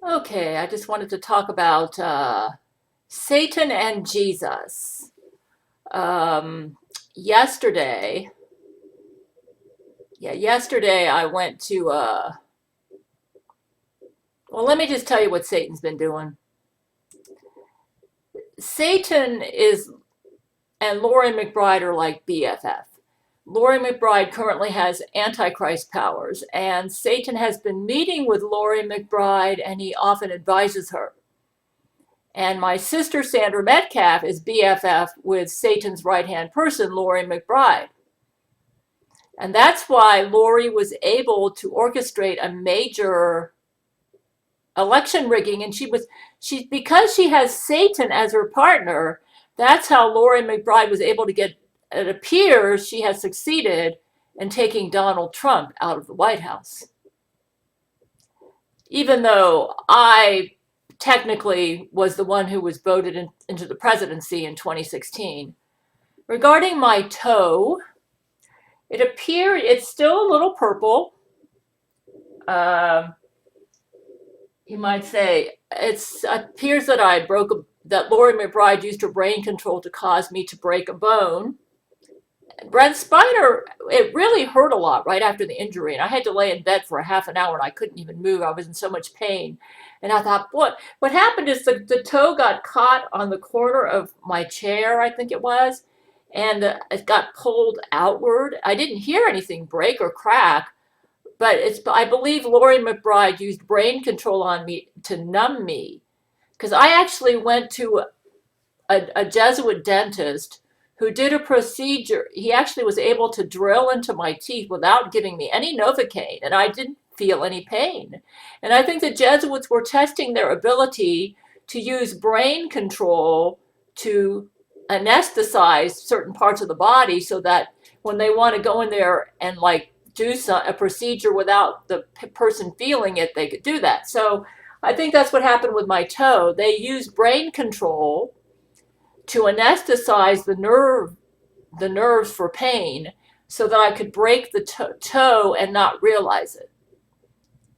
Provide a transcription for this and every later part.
Okay, I just wanted to talk about Satan and Jesus. Um, yesterday, yesterday I went to, well, let me just tell you what Satan's been doing. Satan is, and Laurie McBride are like BFF. Laurie McBride currently has Antichrist powers, and Satan has been meeting with Laurie McBride, and he often advises her. And my sister Sandra Metcalf is BFF with Satan's right-hand person, Laurie McBride. And that's why Laurie was able to orchestrate a major election rigging. And because she has Satan as her partner, that's how Laurie McBride was able to get, it appears she has succeeded in taking Donald Trump out of the White House. Even though I technically was the one who was voted into the presidency in 2016. Regarding my toe, it appeared it's still a little purple. You might say it appears that that Laurie McBride used her brain control to cause me to break a bone. Brent Spiner, it really hurt a lot right after the injury, and I had to lay in bed for a half an hour, and I couldn't even move. I was in so much pain, and I thought, what happened is the toe got caught on the corner of my chair, I think it was, and it got pulled outward. I didn't hear anything break or crack, but I believe Laurie McBride used brain control on me to numb me, because I actually went to a Jesuit dentist who did a procedure. He actually was able to drill into my teeth without giving me any Novocaine, and I didn't feel any pain. And I think the Jesuits were testing their ability to use brain control to anesthetize certain parts of the body so that when they want to go in there and like do a procedure without the person feeling it, they could do that. So I think that's what happened with my toe. They used brain control to anesthetize the nerves for pain so that I could break the toe and not realize it.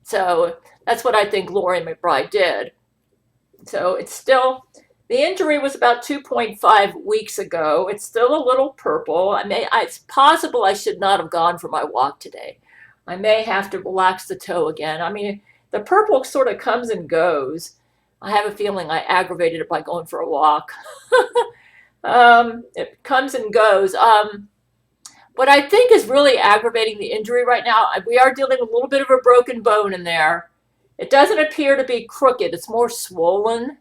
So that's what I think Laurie McBride did. So it's still, the injury was about 2.5 weeks ago. It's still a little purple. It's possible I should not have gone for my walk today. I may have to relax the toe again. I mean, the purple sort of comes and goes. I have a feeling I aggravated it by going for a walk. It comes and goes. What I think is really aggravating the injury right now, we are dealing with a little bit of a broken bone in there. It doesn't appear to be crooked. It's more swollen.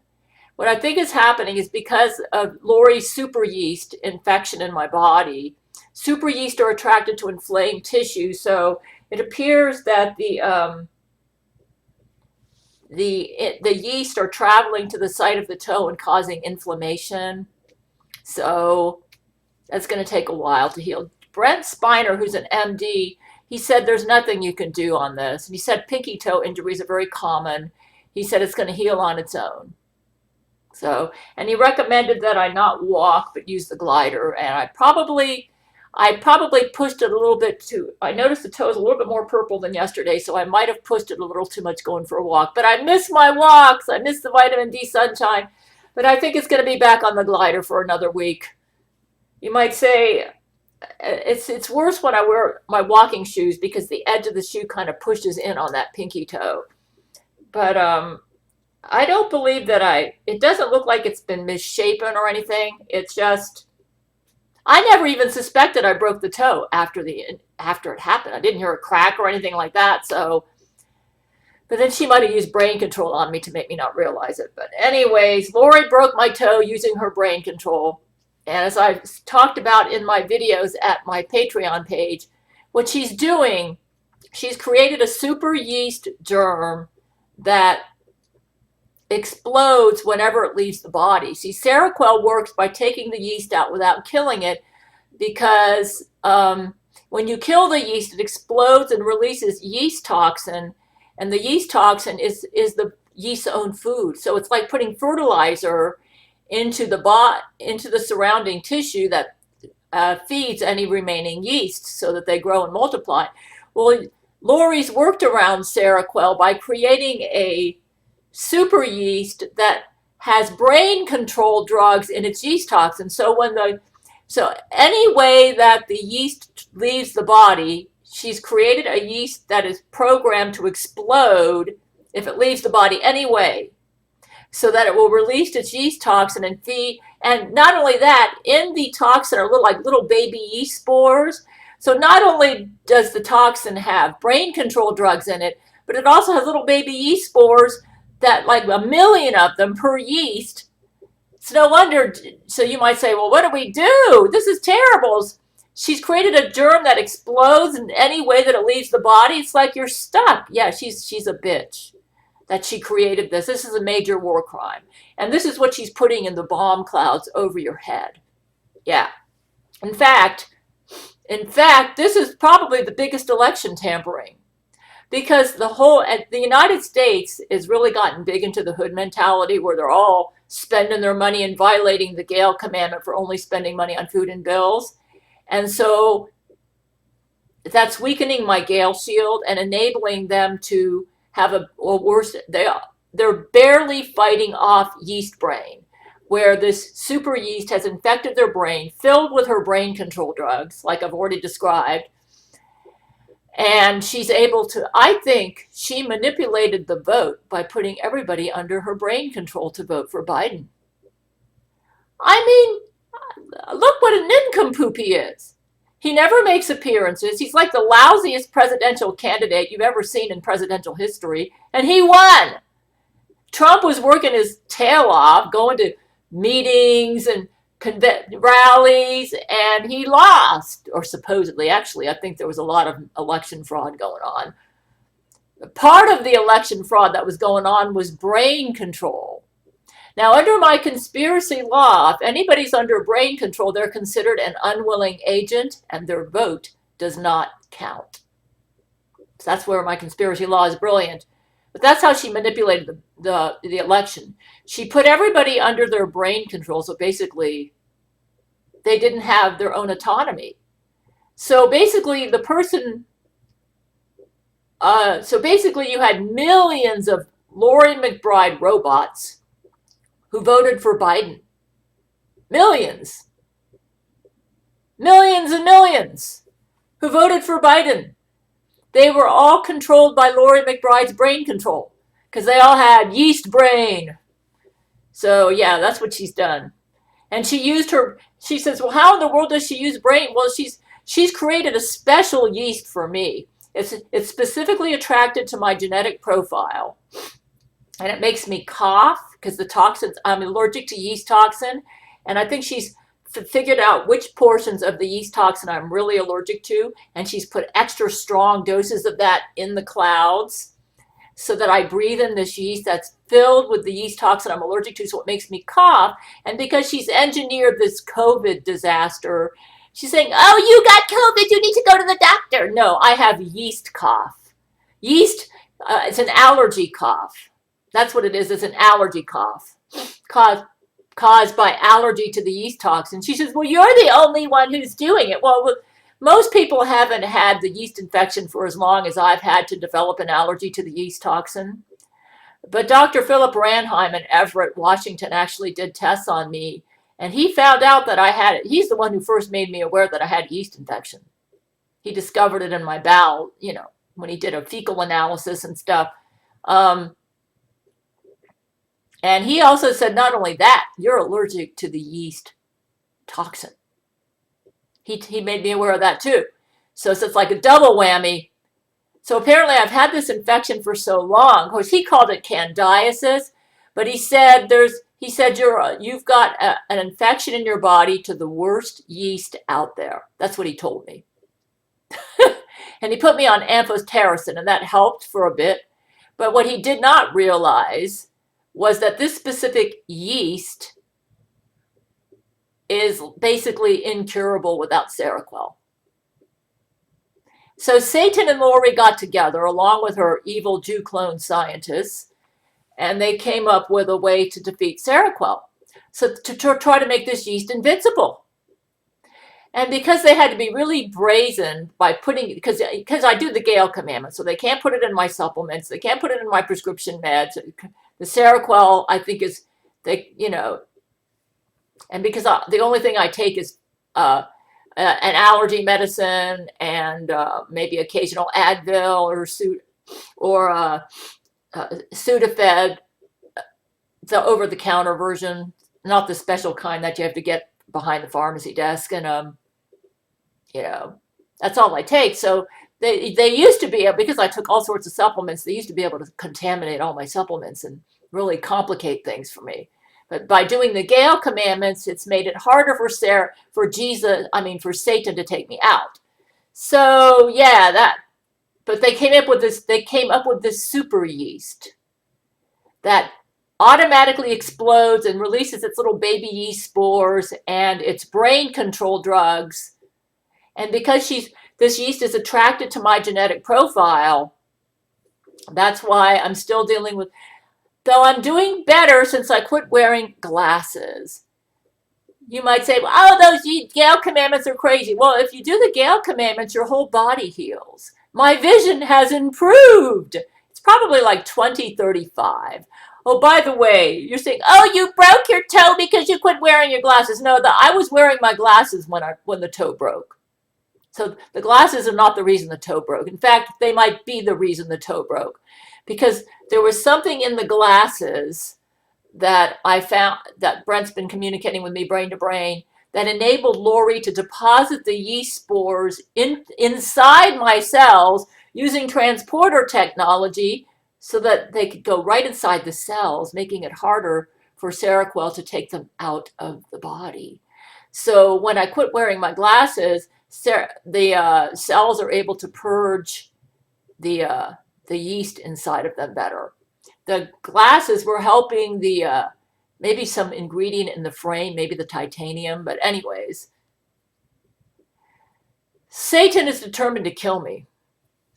What I think is happening is because of Laurie's super yeast infection in my body. Super yeast are attracted to inflamed tissue, so it appears that the yeast are traveling to the site of the toe and causing inflammation. So that's going to take a while to heal. Brent Spiner, who's an MD, he said there's nothing you can do on this. And he said pinky toe injuries are very common. He said it's going to heal on its own. So, and he recommended that I not walk but use the glider. And I probably pushed it a little bit too. I noticed the toe is a little bit more purple than yesterday, so I might have pushed it a little too much going for a walk. But I miss my walks. I miss the vitamin D sunshine. But I think it's going to be back on the glider for another week. You might say it's worse when I wear my walking shoes because the edge of the shoe kind of pushes in on that pinky toe. But I don't believe that it doesn't look like it's been misshapen or anything. It's just, I never even suspected I broke the toe after it happened. I didn't hear a crack or anything like that. So, but then she might have used brain control on me to make me not realize it. But anyways, Laurie broke my toe using her brain control. And as I've talked about in my videos at my Patreon page, what she's doing, she's created a super yeast germ that explodes whenever it leaves the body. See, Seroquel works by taking the yeast out without killing it because when you kill the yeast, it explodes and releases yeast toxin, and the yeast toxin is the yeast's own food. So it's like putting fertilizer into the surrounding tissue that feeds any remaining yeast so that they grow and multiply. Well, Laurie's worked around Seroquel by creating a super yeast that has brain control drugs in its yeast toxin. So any way that the yeast leaves the body, she's created a yeast that is programmed to explode if it leaves the body anyway, so that it will release its yeast toxin and feed. And not only that, in the toxin are little baby yeast spores. So not only does the toxin have brain control drugs in it, but it also has little baby yeast spores, that like 1,000,000 of them per yeast. It's no wonder. So you might say, well, what do we do? This is terrible. She's created a germ that explodes in any way that it leaves the body. It's like you're stuck. Yeah, she's a bitch that she created this. This is a major war crime. And this is what she's putting in the bomb clouds over your head. Yeah. In fact, this is probably the biggest election tampering, because the United States has really gotten big into the hood mentality, where they're all spending their money and violating the Gail commandment for only spending money on food and bills. And so that's weakening my Gail shield and enabling them to have a worse, they're barely fighting off yeast brain, where this super yeast has infected their brain, filled with her brain control drugs, like I've already described. And she's able to, I think she manipulated the vote by putting everybody under her brain control to vote for Biden. I mean, look what a nincompoop he is. He never makes appearances. He's like the lousiest presidential candidate you've ever seen in presidential history, and he won. Trump was working his tail off, going to meetings and rallies, and he lost, or supposedly. Actually, I think there was a lot of election fraud going on. Part of the election fraud that was going on was brain control. Now, under my conspiracy law, if anybody's under brain control, they're considered an unwilling agent, and their vote does not count. So that's where my conspiracy law is brilliant. But that's how she manipulated the election. She put everybody under their brain control, so basically they didn't have their own autonomy. So basically you had millions of Laurie McBride robots who voted for Biden. Millions. Millions and millions who voted for Biden. They were all controlled by Laurie McBride's brain control, because they all had yeast brain. So yeah, that's what she's done. And she says, well, how in the world does she use brain? Well, she's created a special yeast for me. It's specifically attracted to my genetic profile. And it makes me cough, because the toxins, I'm allergic to yeast toxin. And I think she's figured out which portions of the yeast toxin I'm really allergic to. And she's put extra strong doses of that in the clouds, so that I breathe in this yeast that's filled with the yeast toxin I'm allergic to, so it makes me cough. And because she's engineered this COVID disaster, she's saying, oh, you got COVID, you need to go to the doctor. No, I have yeast cough. Yeast, it's an allergy cough. That's what it is. It's an allergy cough caused by allergy to the yeast toxin. She says, well, you're the only one who's doing it. Well, most people haven't had the yeast infection for as long as I've had to develop an allergy to the yeast toxin. But Dr. Philip Ranheim in Everett, Washington, actually did tests on me, and he found out that I had it. He's the one who first made me aware that I had yeast infection. He discovered it in my bowel, when he did a fecal analysis and stuff. And he also said, not only that, you're allergic to the yeast toxin. He made me aware of that too. So it's like a double whammy. So apparently I've had this infection for so long. Of course, he called it candidiasis, but he said you've got an infection in your body to the worst yeast out there. That's what he told me. And he put me on amphotericin, and that helped for a bit. But what he did not realize was that this specific yeast is basically incurable without Seroquel. So Satan and Lori got together along with her evil Jew clone scientists, and they came up with a way to defeat Seroquel. So to try to make this yeast invincible. And because they had to be really brazen by putting, because I do the Gail commandment, so they can't put it in my supplements, they can't put it in my prescription meds. The Seroquel, I think, is they, and because the only thing I take is an allergy medicine and maybe occasional Advil or Sudafed, the over-the-counter version, not the special kind that you have to get behind the pharmacy desk, and that's all I take. So they used to be, because I took all sorts of supplements, they used to be able to contaminate all my supplements and really complicate things for me. But by doing the Gail commandments, it's made it harder for Satan to take me out. So yeah, but they came up with this super yeast that automatically explodes and releases its little baby yeast spores and its brain control drugs. And because this yeast is attracted to my genetic profile, that's why I'm still dealing with, though I'm doing better since I quit wearing glasses. You might say, well, oh, those Gail commandments are crazy. Well, if you do the Gail commandments, your whole body heals. My vision has improved. It's probably like 20/35. Oh, by the way, you're saying, oh, you broke your toe because you quit wearing your glasses. No, I was wearing my glasses when the toe broke. So the glasses are not the reason the toe broke. In fact, they might be the reason the toe broke, because there was something in the glasses that I found, that Brent's been communicating with me brain to brain, that enabled Lori to deposit the yeast spores inside my cells using transporter technology so that they could go right inside the cells, making it harder for Seroquel to take them out of the body. So when I quit wearing my glasses, the cells are able to purge the yeast inside of them better. The glasses were helping the maybe some ingredient in the frame, maybe the titanium, but anyways, Satan is determined to kill me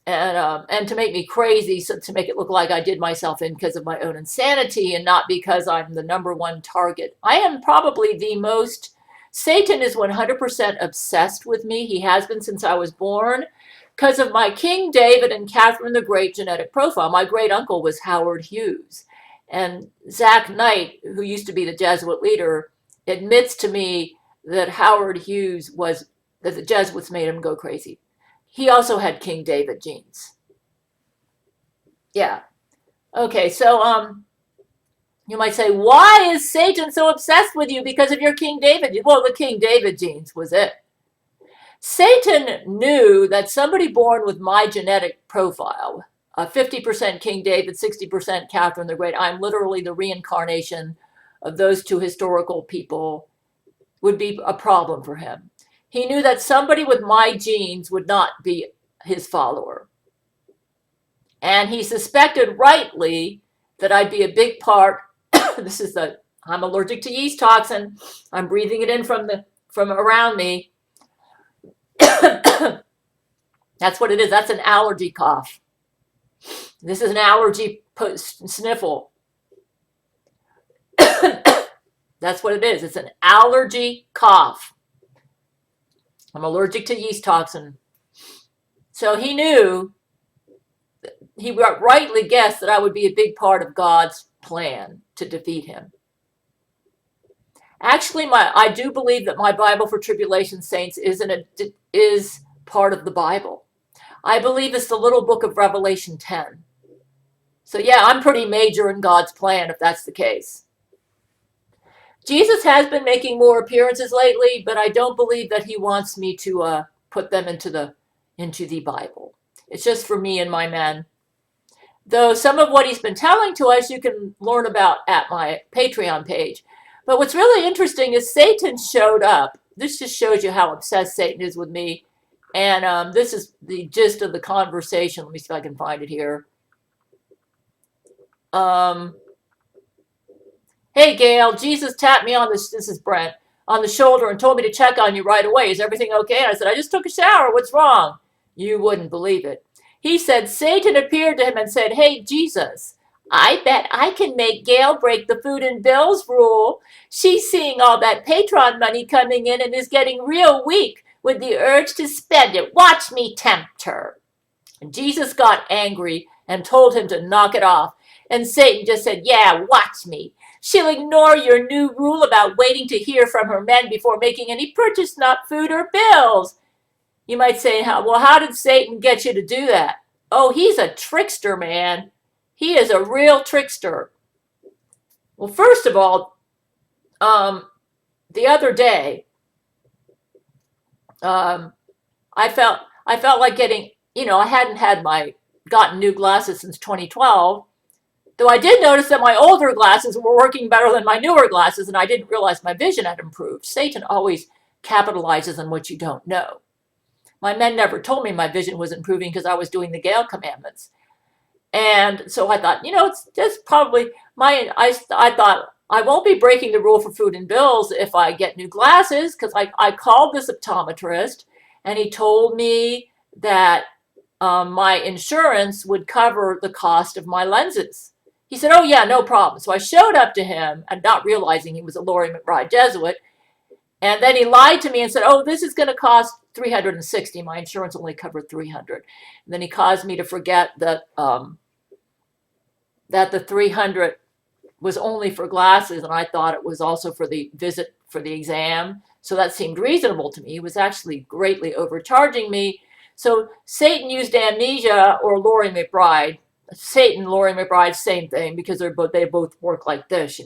and to make me crazy, so to make it look like I did myself in because of my own insanity and not because I'm the #1 target. I am probably the most. Satan is 100% obsessed with me. He has been since I was born because of my King David and Catherine the Great genetic profile. My great uncle was Howard Hughes. And Zach Knight, who used to be the Jesuit leader, admits to me that that the Jesuits made him go crazy. He also had King David genes. Yeah. Okay, so you might say, why is Satan so obsessed with you? Because of your King David. Well, the King David genes was it. Satan knew that somebody born with my genetic profile, 50% King David, 60% Catherine the Great, I'm literally the reincarnation of those two historical people, would be a problem for him. He knew that somebody with my genes would not be his follower. And he suspected rightly that I'd be a big part. I'm allergic to yeast toxin. I'm breathing it in from around me. That's what it is. That's an allergy cough. This is an allergy sniffle. That's what it is. It's an allergy cough. I'm allergic to yeast toxin. So he knew, he rightly guessed that I would be a big part of God's plan to defeat him. Actually, I do believe that my Bible for Tribulation Saints is part of the Bible. I believe it's the little book of Revelation 10. So yeah, I'm pretty major in God's plan if that's the case. Jesus has been making more appearances lately, but I don't believe that he wants me to put them into the Bible. It's just for me and my men. Though some of what he's been telling to us you can learn about at my Patreon page. But what's really interesting is Satan showed up. This just shows you how obsessed Satan is with me. And this is the gist of the conversation. Let me see if I can find it here. Hey, Gail, Jesus tapped me on this is Brent, on the shoulder and told me to check on you right away. Is everything okay? And I said, I just took a shower. What's wrong? You wouldn't believe it. He said, Satan appeared to him and said, hey, Jesus, I bet I can make Gail break the food and bills rule. She's seeing all that Patreon money coming in and is getting real weak. with the urge to spend it. Watch me tempt her. And Jesus got angry and told him to knock it off. And Satan just said, yeah, watch me. She'll ignore your new rule about waiting to hear from her men before making any purchase, not food or bills. You might say, well, how did Satan get you to do that? Oh, he's a trickster, man. He is a real trickster. Well, first of all, the other day, I felt like getting, I hadn't gotten new glasses since 2012. Though I did notice that my older glasses were working better than my newer glasses, and I didn't realize my vision had improved. Satan always capitalizes on what you don't know. My men never told me my vision was improving because I was doing the Gail commandments. And so I thought, it's just probably I thought I won't be breaking the rule for food and bills if I get new glasses, because I called this optometrist and he told me that my insurance would cover the cost of my lenses. He said, oh yeah, no problem. So I showed up to him and not realizing he was a Laurie McBride Jesuit. And then he lied to me and said, oh, this is going to cost $360. My insurance only covered $300. And then he caused me to forget that that the $300 was only for glasses, and I thought it was also for the visit for the exam. So that seemed reasonable to me. He was actually greatly overcharging me. So Satan used amnesia, or Laurie McBride. Satan, Laurie McBride, same thing, because they both work like this,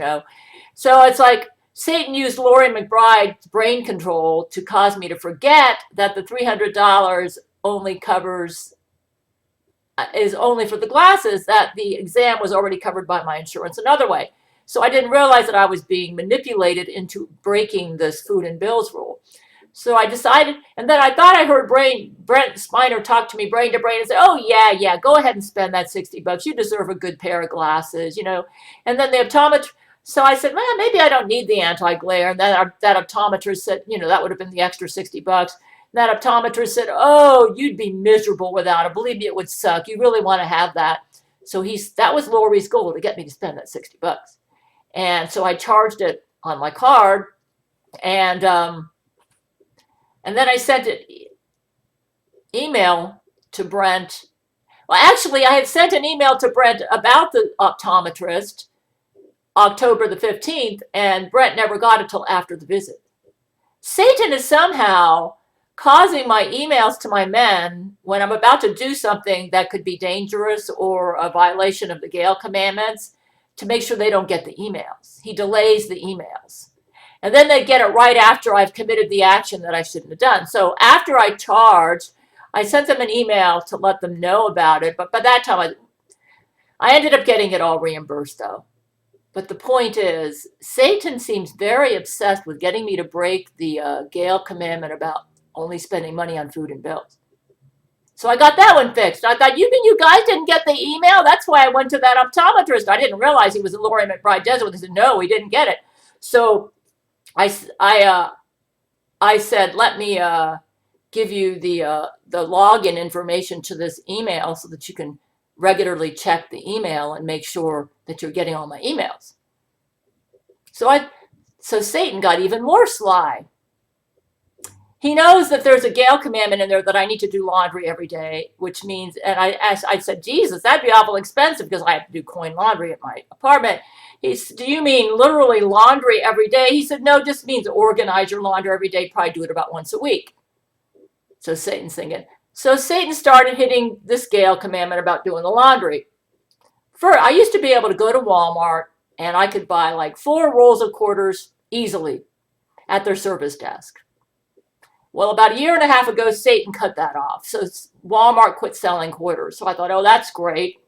So it's like Satan used Laurie McBride's brain control to cause me to forget that the $300 is only for the glasses, that the exam was already covered by my insurance another way. So I didn't realize that I was being manipulated into breaking this food and bills rule. So I decided, and then I thought I heard Brent Spiner talk to me brain to brain and say, oh yeah, go ahead and spend that $60. You deserve a good pair of glasses, And then the optometrist, so I said, well, maybe I don't need the anti-glare. And then that optometrist said, that would have been the extra $60. That optometrist said, oh, you'd be miserable without it. Believe me, it would suck. You really want to have that. So that was Laurie's goal, to get me to spend that $60. And so I charged it on my card, and then I sent an email to Brent. Well, actually, I had sent an email to Brent about the optometrist October the 15th, and Brent never got it till after the visit. Satan is somehow causing my emails to my men when I'm about to do something that could be dangerous or a violation of the Gail commandments, to make sure they don't get the emails. He delays the emails. And then they get it right after I've committed the action that I shouldn't have done. So after I charged, I sent them an email to let them know about it. But by that time, I ended up getting it all reimbursed, though. But the point is, Satan seems very obsessed with getting me to break the Gail commandment about only spending money on food and bills. So I got that one fixed. I thought, you guys didn't get the email? That's why I went to that optometrist. I didn't realize he was a Laurie McBride Jesuit. He said, no, we didn't get it. So I said, let me give you the login information to this email so that you can regularly check the email and make sure that you're getting all my emails. So Satan got even more sly. He knows that there's a Gail commandment in there that I need to do laundry every day, which means, and I said, Jesus, that'd be awful expensive because I have to do coin laundry at my apartment. He said, do you mean literally laundry every day? He said, no, just means organize your laundry every day, probably do it about once a week. So Satan's thinking. So Satan started hitting this Gail commandment about doing the laundry. I used to be able to go to Walmart and I could buy like 4 rolls of quarters easily at their service desk. Well, about a year and a half ago, Satan cut that off. So Walmart quit selling quarters. So I thought, oh, that's great.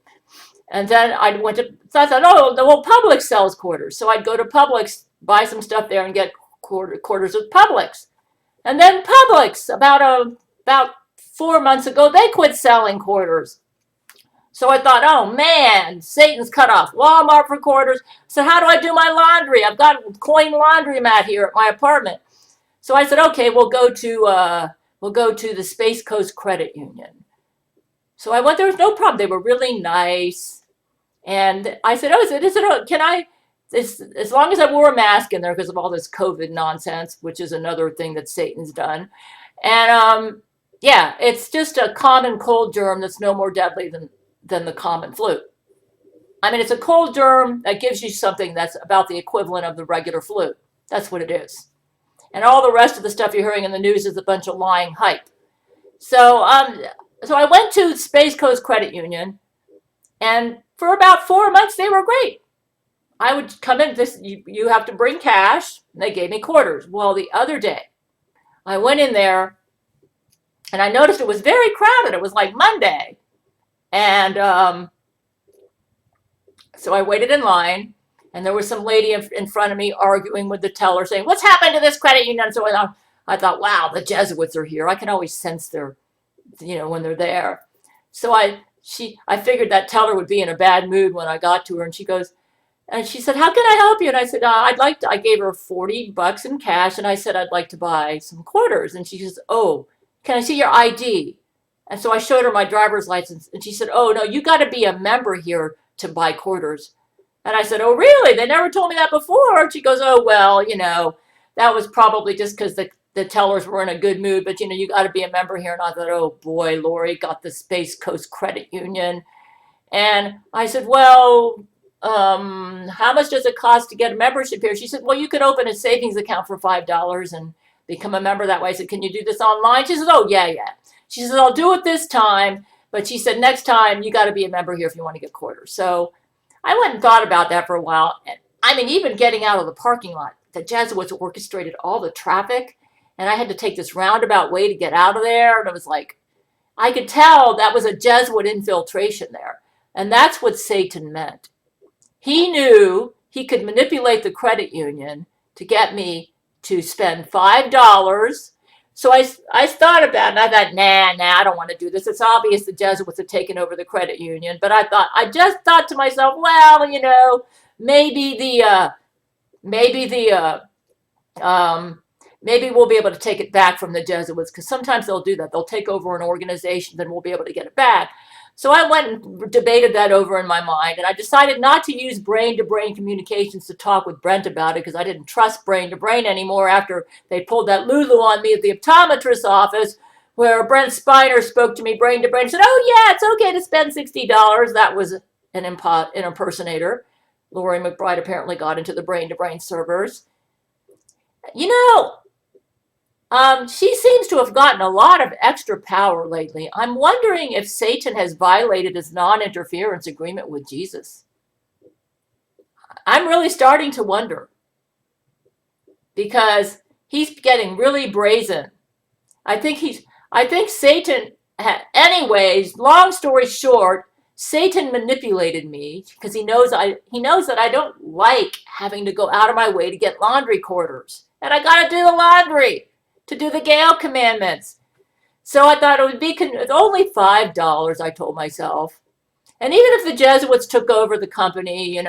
And then so I thought, oh, well, Publix sells quarters. So I'd go to Publix, buy some stuff there and get quarters with Publix. And then Publix, about 4 months ago, they quit selling quarters. So I thought, oh man, Satan's cut off Walmart for quarters. So how do I do my laundry? I've got a coin laundromat here at my apartment. So I said, okay, we'll go to the Space Coast Credit Union. So I went there, was no problem. They were really nice. And I said, as long as I wore a mask in there because of all this COVID nonsense, which is another thing that Satan's done. And yeah, it's just a common cold germ that's no more deadly than the common flu. I mean, it's a cold germ that gives you something that's about the equivalent of the regular flu. That's what it is. And all the rest of the stuff you're hearing in the news is a bunch of lying hype. So, so I went to Space Coast Credit Union, and for about 4 months they were great. I would come in. You have to bring cash. And they gave me quarters. Well, the other day I went in there, and I noticed it was very crowded. It was like Monday, and so I waited in line, and there was some lady in front of me arguing with the teller, saying, "What's happened to this credit union?" And so I thought, wow, the Jesuits are here. I can always sense their, when they're there. So I figured that teller would be in a bad mood when I got to her, and she said, "How can I help you?" And I said, I gave her $40 in cash, and I said, "I'd like to buy some quarters." And she says, "Oh, can I see your ID?" And so I showed her my driver's license, and she said, "Oh, no, you got to be a member here to buy quarters." And I said, "Oh, really? They never told me that before." And she goes, "Oh, well, that was probably just because the tellers were in a good mood, but you got to be a member here." And I thought, oh boy, Lori got the Space Coast Credit Union. And I said, "Well, how much does it cost to get a membership here?" She said, "Well, you could open a savings account for $5 and become a member that way." I said, "Can you do this online?" She said, "Oh, yeah, yeah." She said, "I'll do it this time." But she said, "Next time, you got to be a member here if you want to get quarters." So I went and thought about that for a while. And I mean, even getting out of the parking lot, the Jesuits orchestrated all the traffic. And I had to take this roundabout way to get out of there. And it was like, I could tell that was a Jesuit infiltration there. And that's what Satan meant. He knew he could manipulate the credit union to get me to spend $5. So I thought about it, and I thought, nah, I don't want to do this. It's obvious the Jesuits have taken over the credit union. But I just thought to myself, well, maybe maybe we'll be able to take it back from the Jesuits, because sometimes they'll do that. They'll take over an organization, then we'll be able to get it back. So I went and debated that over in my mind, and I decided not to use brain-to-brain communications to talk with Brent about it, because I didn't trust brain-to-brain anymore after they pulled that Lulu on me at the optometrist's office, where Brent Spiner spoke to me brain-to-brain and said, "Oh, yeah, it's okay to spend $60. That was an impersonator. Lori McBride apparently got into the brain-to-brain servers. You know, she seems to have gotten a lot of extra power lately. I'm wondering if Satan has violated his non-interference agreement with Jesus. I'm really starting to wonder, because he's getting really brazen. I think Satan, anyways, long story short, Satan manipulated me because he knows that I don't like having to go out of my way to get laundry quarters. And I got to do the laundry to do the Gail commandments. So I thought it would be only $5, I told myself. And even if the Jesuits took over the company,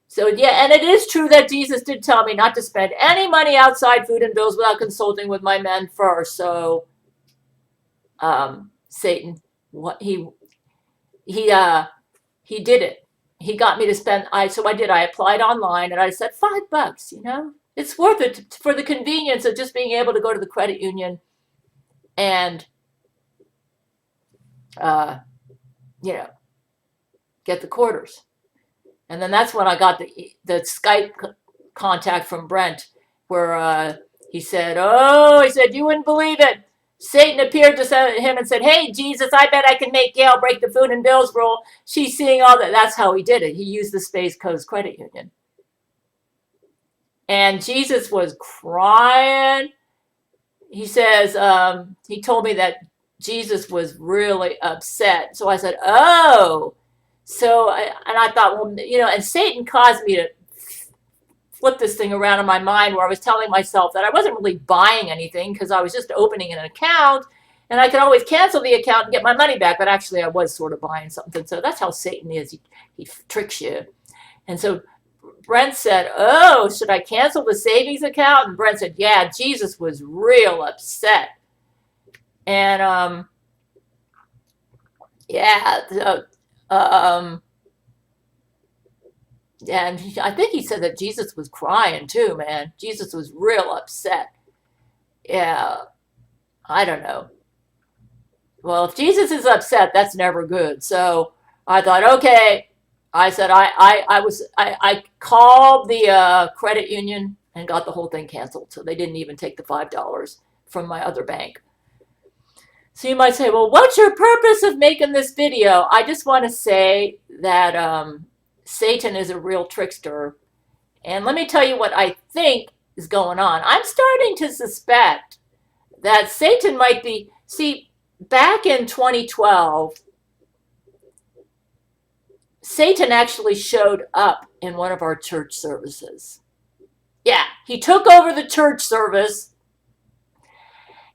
So yeah, and it is true that Jesus did tell me not to spend any money outside food and bills without consulting with my men first. So Satan, he did it. He got me to spend. I applied online, and I said $5. It's worth it for the convenience of just being able to go to the credit union and get the quarters. And then that's when I got the Skype contact from Brent, where he said, "You wouldn't believe it. Satan appeared to him and said, 'Hey, Jesus, I bet I can make Gail break the food and bills rule. She's seeing all that.'" That's how he did it. He used the Space Coast Credit Union. And Jesus was crying. He says, he told me that Jesus was really upset. So I said, "Oh." So I thought, well, and Satan caused me to flip this thing around in my mind, where I was telling myself that I wasn't really buying anything, because I was just opening an account, and I could always cancel the account and get my money back. But actually, I was sort of buying something. So that's how Satan is. He tricks you. And so Brent said, "Oh, should I cancel the savings account?" And Brent said, "Yeah, Jesus was real upset." And yeah, and I think he said that Jesus was crying too, man. Jesus was real upset. Yeah. I don't know. Well, if Jesus is upset, that's never good. So I thought, okay. I said I called the credit union and got the whole thing canceled. So they didn't even take the $5 from my other bank. So you might say, well, what's your purpose of making this video? I just want to say that Satan is a real trickster. And let me tell you what I think is going on. I'm starting to suspect that Satan might be, see, back in 2012, Satan actually showed up in one of our church services. Yeah, he took over the church service,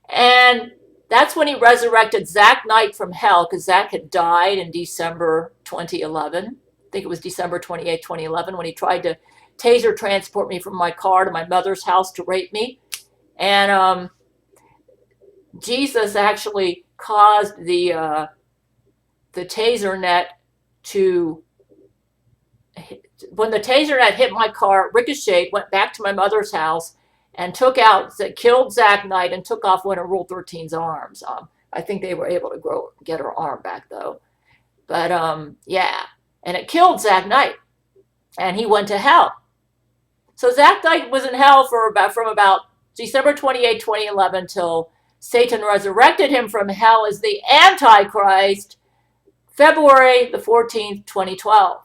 and that's when he resurrected Zach Knight from hell, because Zach had died in December 2011. I think it was December 28, 2011, when he tried to taser transport me from my car to my mother's house to rape me. And Jesus actually caused the taser net to, when the taser net hit my car, ricocheted, went back to my mother's house, and killed Zach Knight and took off one of Rule 13's arms. I think they were able to get her arm back though. But yeah, and it killed Zach Knight, and he went to hell. So Zach Knight was in hell from about December 28, 2011 till Satan resurrected him from hell as the Antichrist, February the 14th, 2012.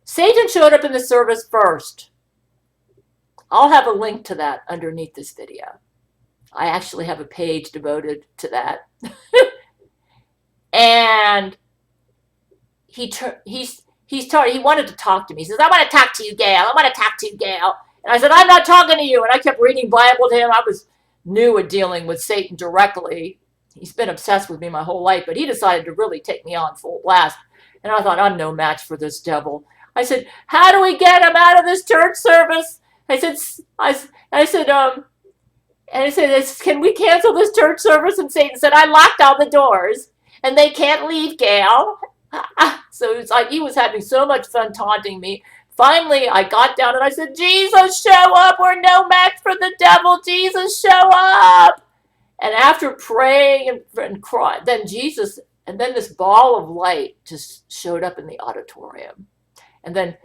Satan showed up in the service first. I'll have a link to that underneath this video. I actually have a page devoted to that. And he wanted to talk to me. He says, I want to talk to you, Gail. I want to talk to you, Gail. And I said, I'm not talking to you. And I kept reading Bible to him. I was new at dealing with Satan directly. He's been obsessed with me my whole life, but he decided to really take me on full blast. And I thought, I'm no match for this devil. I said, how do we get him out of this church service? I said, can we cancel this church service? And Satan said, I locked all the doors and they can't leave, Gail. So it's like he was having so much fun taunting me. Finally, I got down and I said, Jesus, show up. We're no match for the devil. Jesus, show up. And after praying and crying, then this ball of light just showed up in the auditorium. And then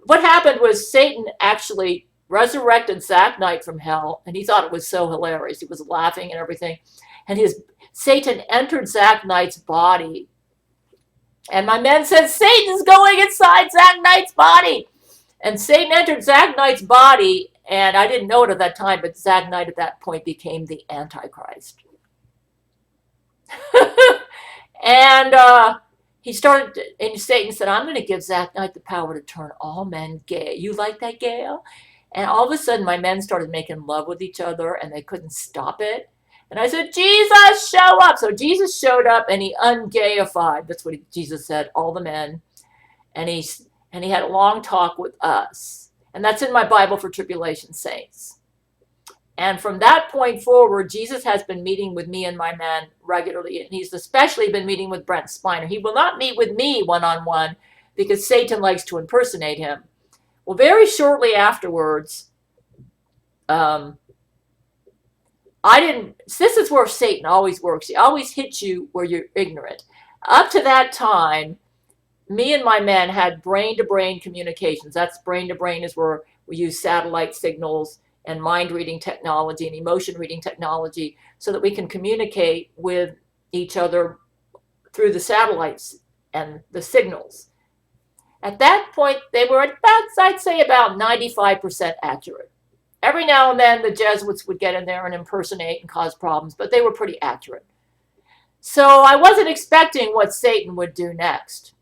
what happened was Satan actually resurrected Zach Knight from hell, and he thought it was so hilarious. He was laughing and everything. And Satan entered Zach Knight's body. And my men said, Satan's going inside Zach Knight's body. And Satan entered Zach Knight's body, and I didn't know it at that time, but Zach Knight at that point became the Antichrist. And Satan said, I'm going to give Zach Knight the power to turn all men gay. You like that, Gail? And all of a sudden, my men started making love with each other, and they couldn't stop it. And I said, Jesus, show up. So Jesus showed up, and he ungayified. That's what Jesus said, all the men. And he had a long talk with us. And that's in my Bible for Tribulation Saints. And from that point forward, Jesus has been meeting with me and my men regularly. And he's especially been meeting with Brent Spiner. He will not meet with me one-on-one because Satan likes to impersonate him. Well, very shortly afterwards, this is where Satan always works. He always hits you where you're ignorant. Up to that time, me and my men had brain-to-brain communications. That's brain-to-brain is where we use satellite signals and mind-reading technology and emotion-reading technology so that we can communicate with each other through the satellites and the signals. At that point, they were I'd say about 95% accurate. Every now and then, the Jesuits would get in there and impersonate and cause problems, but they were pretty accurate. So I wasn't expecting what Satan would do next.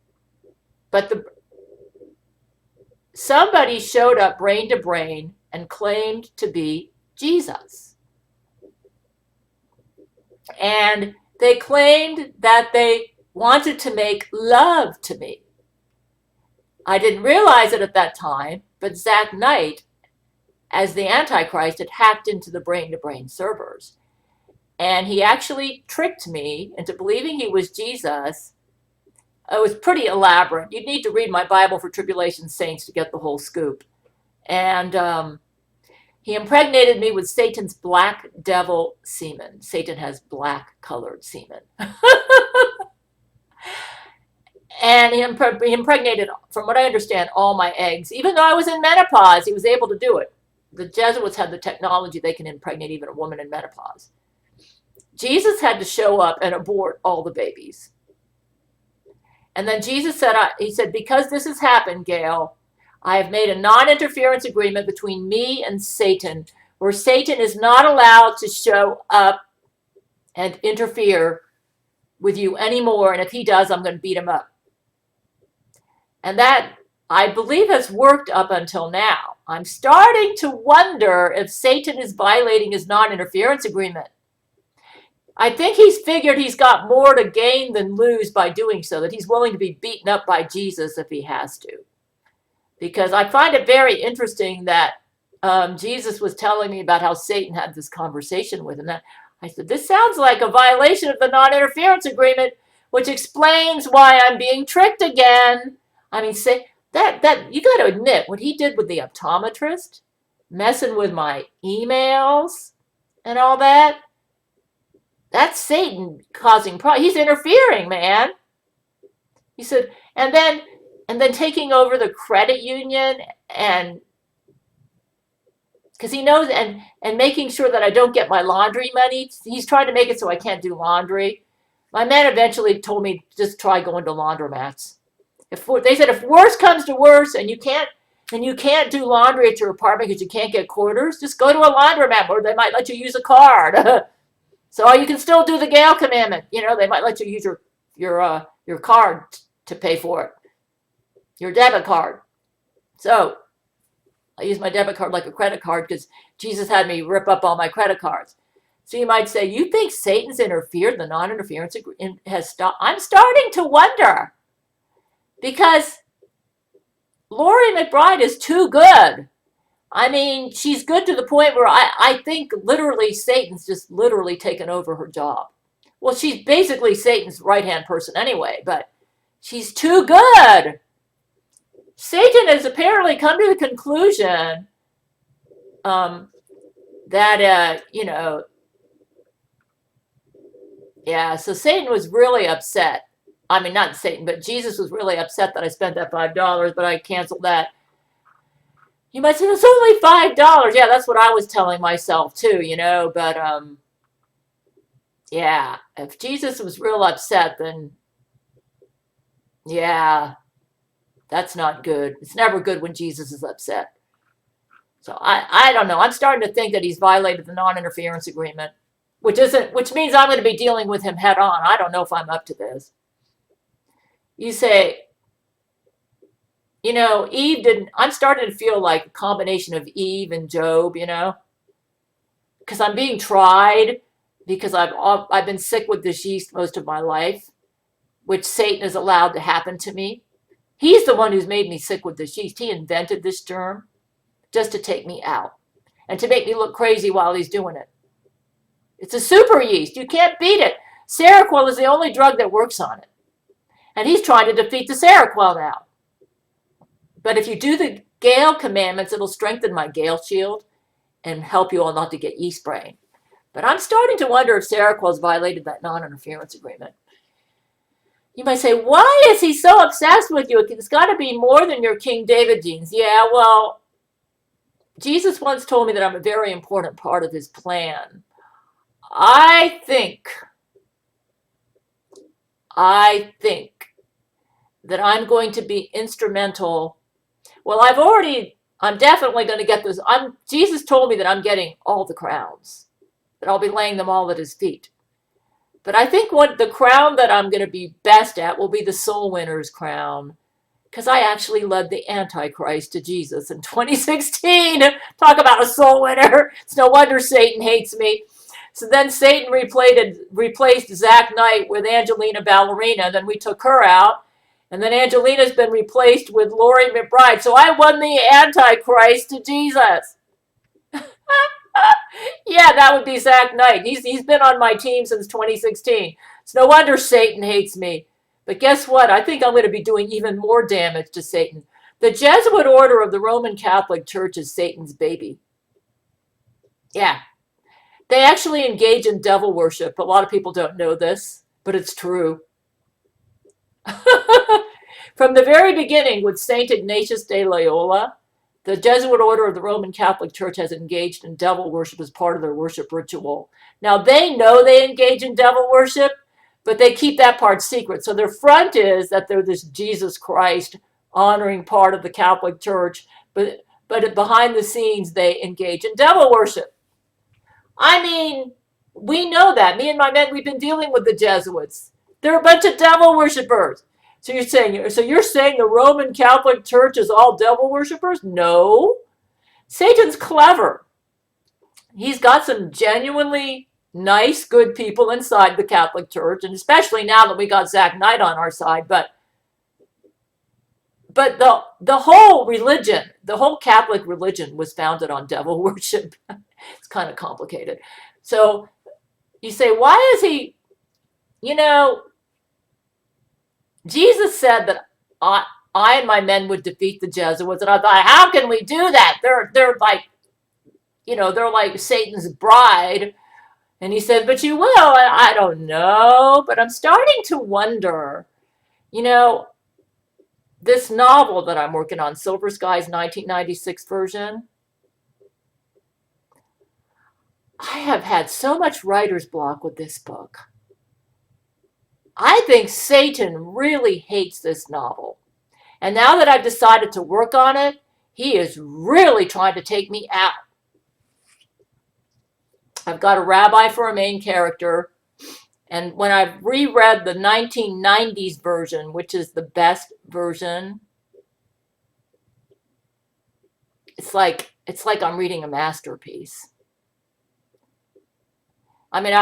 But somebody showed up brain to brain and claimed to be Jesus. And they claimed that they wanted to make love to me. I didn't realize it at that time, but Zach Knight, as the Antichrist, had hacked into the brain-to-brain servers. And he actually tricked me into believing he was Jesus. It was pretty elaborate. You'd need to read my Bible for Tribulation Saints to get the whole scoop. And He impregnated me with Satan's black devil semen. Satan has black colored semen. And he impregnated, from what I understand, all my eggs. Even though I was in menopause, he was able to do it. The Jesuits had the technology, they can impregnate even a woman in menopause. Jesus had to show up and abort all the babies. And then Jesus said, he said, because this has happened, Gail, I have made a non-interference agreement between me and Satan, where Satan is not allowed to show up and interfere with you anymore. And if he does, I'm going to beat him up. And that, I believe, has worked up until now. I'm starting to wonder if Satan is violating his non-interference agreement. I think he's figured he's got more to gain than lose by doing so, that he's willing to be beaten up by Jesus if he has to. Because I find it very interesting that Jesus was telling me about how Satan had this conversation with him. That I said, this sounds like a violation of the non-interference agreement, which explains why I'm being tricked again. I mean, say that you got to admit what he did with the optometrist, messing with my emails and all that. That's Satan causing problems. He's interfering, man. He said, and then taking over the credit union, and because he knows, and making sure that I don't get my laundry money. He's trying to make it so I can't do laundry. My man eventually told me just try going to laundromats. They said if worse comes to worse and you can't do laundry at your apartment because you can't get quarters, just go to a laundromat where they might let you use a card. So you can still do the Gail commandment. You know, they might let you use your card to pay for it, your debit card. So I use my debit card like a credit card because Jesus had me rip up all my credit cards. So you might say, you think Satan's interfered? The non-interference has stopped? I'm starting to wonder, because Lori McBride is too good. I mean, she's good to the point where I think literally Satan's just literally taken over her job. Well, she's basically Satan's right-hand person anyway, but she's too good. Satan has apparently come to the conclusion that, so Satan was really upset. I mean, not Satan, but Jesus was really upset that I spent that $5, but I canceled that. You might say, it's only $5. Yeah, that's what I was telling myself too, but yeah, if Jesus was real upset, then yeah, that's not good. It's never good when Jesus is upset. So I don't know. I'm starting to think that he's violated the non-interference agreement, which means I'm going to be dealing with him head on. I don't know if I'm up to this. You say, Eve didn't. I'm starting to feel like a combination of Eve and Job, because I'm being tried, because I've been sick with this yeast most of my life, which Satan has allowed to happen to me. He's the one who's made me sick with this yeast. He invented this germ just to take me out and to make me look crazy while he's doing it. It's a super yeast. You can't beat it. Seroquel is the only drug that works on it. And he's trying to defeat the Seroquel now. But if you do the Gail commandments, it'll strengthen my Gail shield and help you all not to get yeast brain. But I'm starting to wonder if Seroquel has violated that non-interference agreement. You might say, why is he so obsessed with you? It's got to be more than your King David genes. Yeah, well, Jesus once told me that I'm a very important part of his plan. I think that I'm going to be instrumental. Well, I'm definitely going to get this. Jesus told me that I'm getting all the crowns, that I'll be laying them all at his feet. But I think the crown that I'm going to be best at will be the soul winner's crown, because I actually led the Antichrist to Jesus in 2016. Talk about a soul winner. It's no wonder Satan hates me. So then Satan replaced Zach Knight with Angelina Ballerina. Then we took her out. And then Angelina's been replaced with Lori McBride. So I won the Antichrist to Jesus. Yeah, that would be Zach Knight. He's been on my team since 2016. It's no wonder Satan hates me. But guess what? I think I'm going to be doing even more damage to Satan. The Jesuit order of the Roman Catholic Church is Satan's baby. Yeah. They actually engage in devil worship. A lot of people don't know this, but it's true. From the very beginning, with Saint Ignatius de Loyola, the Jesuit order of the Roman Catholic Church has engaged in devil worship as part of their worship ritual. Now, they know they engage in devil worship, but they keep that part secret. So their front is that they're this Jesus Christ honoring part of the Catholic Church, but behind the scenes, they engage in devil worship. I mean, we know that. Me and my men, we've been dealing with the Jesuits. They're a bunch of devil worshippers. So you're saying the Roman Catholic Church is all devil worshippers? No. Satan's clever. He's got some genuinely nice, good people inside the Catholic Church, and especially now that we got Zach Knight on our side. But the whole religion, the whole Catholic religion was founded on devil worship. It's kind of complicated. So you say, why is he, you know, Jesus said that I and my men would defeat the Jesuits. And I thought, how can we do that? They're like, they're like Satan's bride. And he said, but you will. And I don't know. But I'm starting to wonder, you know, this novel that I'm working on, Silver Skies 1996 version, I have had so much writer's block with this book. I think Satan really hates this novel. And now that I've decided to work on it, he is really trying to take me out. I've got a rabbi for a main character. And when I've reread the 1990s version, which is the best version, it's like I'm reading a masterpiece. I mean,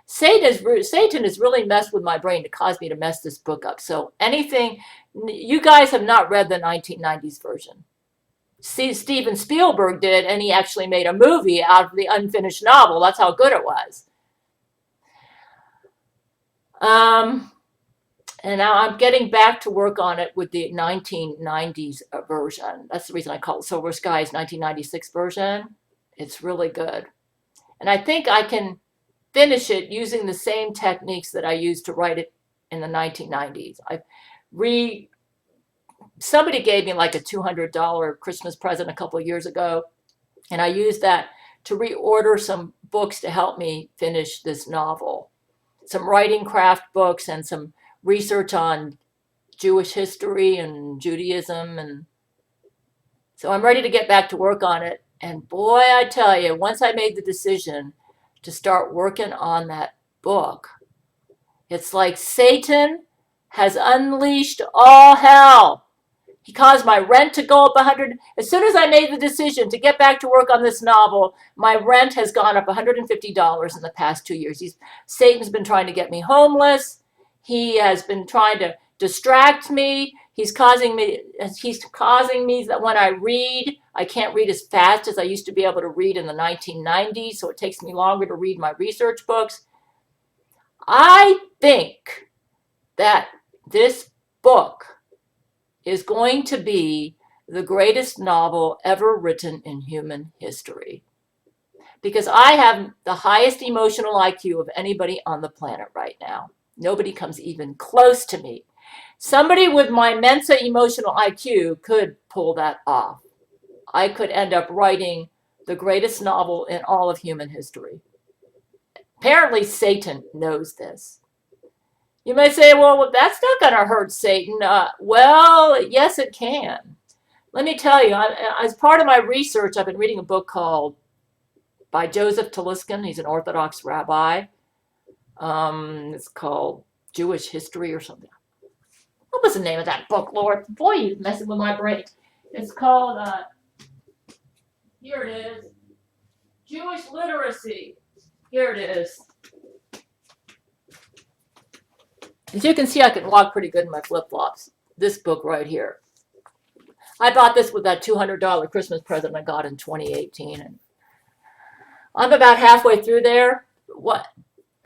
Satan has really messed with my brain to cause me to mess this book up. So you guys have not read the 1990s version. See, Steven Spielberg did, and he actually made a movie out of the unfinished novel. That's how good it was. And now I'm getting back to work on it with the 1990s version. That's the reason I call it Silver Skies 1996 version. It's really good. And I think I can finish it using the same techniques that I used to write it in the 1990s. Somebody gave me like a $200 Christmas present a couple of years ago, and I used that to reorder some books to help me finish this novel. Some writing craft books and some research on Jewish history and Judaism. And so I'm ready to get back to work on it. And boy, I tell you, once I made the decision to start working on that book, it's like Satan has unleashed all hell. He caused my rent to go up 100. As soon as I made the decision to get back to work on this novel, my rent has gone up $150 in the past 2 years. Satan's been trying to get me homeless. He has been trying to distract me. He's causing me that when I read, I can't read as fast as I used to be able to read in the 1990s, so it takes me longer to read my research books. I think that this book is going to be the greatest novel ever written in human history. Because I have the highest emotional IQ of anybody on the planet right now. Nobody comes even close to me. Somebody with my Mensa emotional IQ could pull that off. I could end up writing the greatest novel in all of human history. Apparently, Satan knows this. You may say, well, that's not going to hurt Satan. Well, yes, it can. Let me tell you, as part of my research, I've been reading a book by Joseph Taliskin. He's an Orthodox rabbi. It's called Jewish History or something. What was the name of that book, Lord? Boy, you're messing with my brain. It's called, here it is, Jewish Literacy. Here it is. As you can see, I can walk pretty good in my flip-flops. This book right here. I bought this with that $200 Christmas present I got in 2018. And I'm about halfway through there.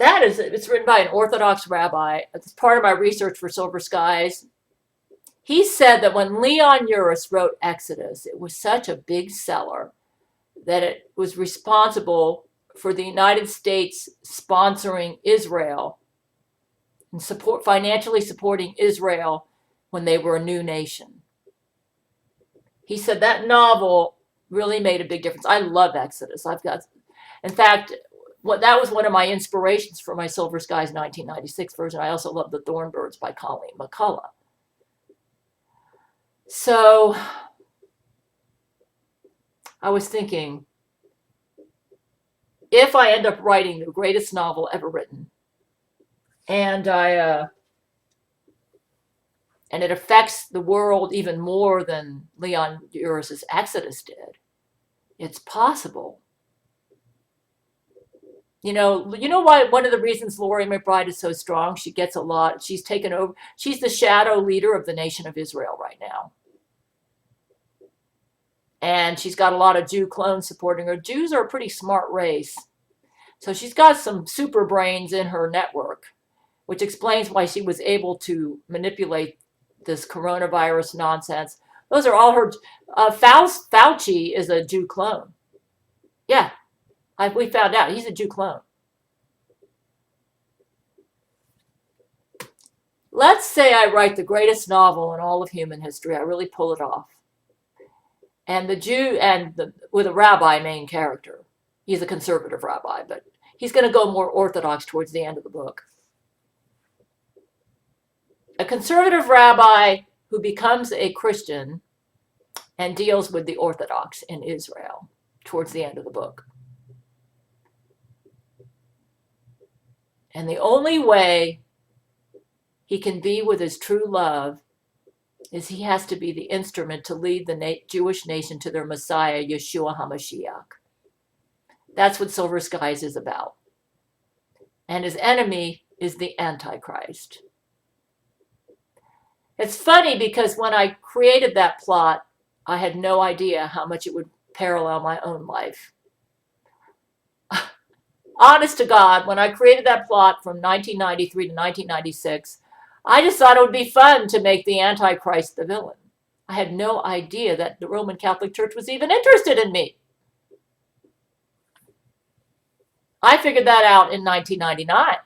It's written by an Orthodox rabbi. It's part of my research for Silver Skies. He said that when Leon Uris wrote Exodus, it was such a big seller that it was responsible for the United States sponsoring Israel and financially supporting Israel when they were a new nation. He said that novel really made a big difference. I love Exodus. In fact, that was one of my inspirations for my Silver Skies 1996 version. I also love The Thornbirds by Colleen McCullough. So I was thinking, if I end up writing the greatest novel ever written, and it affects the world even more than Leon Uris's Exodus did, it's possible. You know why one of the reasons Laurie McBride is so strong? She gets a lot. She's taken over. She's the shadow leader of the nation of Israel right now. And she's got a lot of Jew clones supporting her. Jews are a pretty smart race. So she's got some super brains in her network, which explains why she was able to manipulate this coronavirus nonsense. Those are all her. Fauci is a Jew clone. Yeah, we found out he's a Jew clone. Let's say I write the greatest novel in all of human history. I really pull it off. And with a rabbi main character. He's a conservative rabbi, but he's going to go more orthodox towards the end of the book. A conservative rabbi who becomes a Christian and deals with the Orthodox in Israel towards the end of the book. And the only way he can be with his true love is he has to be the instrument to lead the Jewish nation to their Messiah, Yeshua HaMashiach. That's what Silver Skies is about. And his enemy is the Antichrist. It's funny because when I created that plot, I had no idea how much it would parallel my own life. Honest to God, when I created that plot from 1993 to 1996, I just thought it would be fun to make the Antichrist the villain. I had no idea that the Roman Catholic Church was even interested in me. I figured that out in 1999.